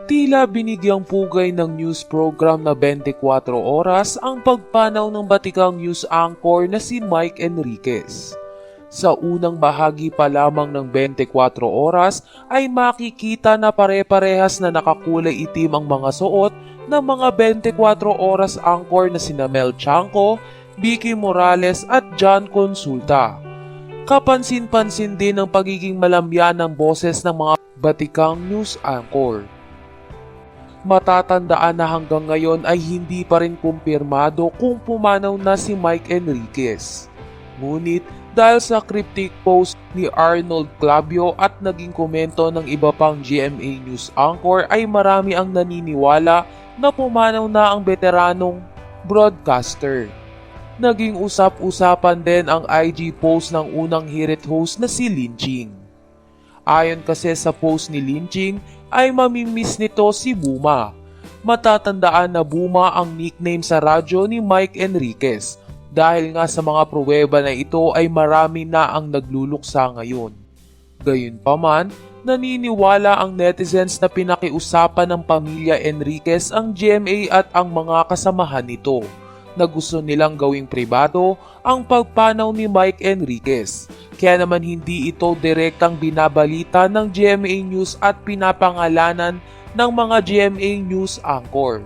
Tila binigyang pugay ng news program na 24 oras ang pagpanaw ng batikang news anchor na si Mike Enriquez. Sa unang bahagi pa lamang ng 24 oras ay makikita na pare-parehas na nakakulay itim ang mga suot ng mga 24 oras anchor na sina Mel Chanco, Vicky Morales at John Consulta. Kapansin-pansin din ang pagiging malamya ng boses ng mga batikang news anchor. Matatandaan na hanggang ngayon ay hindi pa rin kumpirmado kung pumanaw na si Mike Enriquez. Ngunit dahil sa cryptic post ni Arnold Clavio at naging komento ng iba pang GMA News anchor ay marami ang naniniwala na pumanaw na ang veteranong broadcaster. Naging usap-usapan din ang IG post ng unang Hirit host na si Linching. Ayon kasi sa post ni Linching ay mamimiss nito si Buma. Matatandaan na Buma ang nickname sa radyo ni Mike Enriquez dahil nga sa mga pruweba na ito ay marami na ang nagluluksa ngayon. Gayunpaman, naniniwala ang netizens na pinakiusapan ng pamilya Enriquez ang GMA at ang mga kasamahan nito na gusto nilang gawing pribado ang pagpanaw ni Mike Enriquez. Kaya naman hindi ito direktang binabalita ng GMA News at pinapangalanan ng mga GMA News anchor.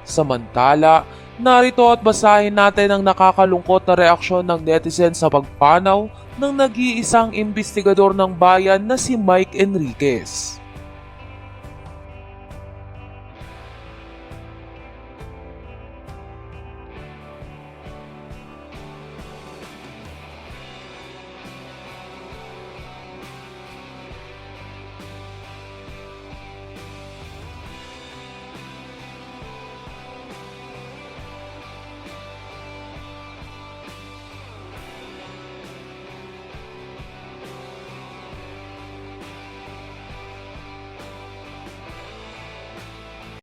Samantala, narito at basahin natin ang nakakalungkot na reaksyon ng netizen sa pagpanaw ng nag-iisang imbestigador ng bayan na si Mike Enriquez.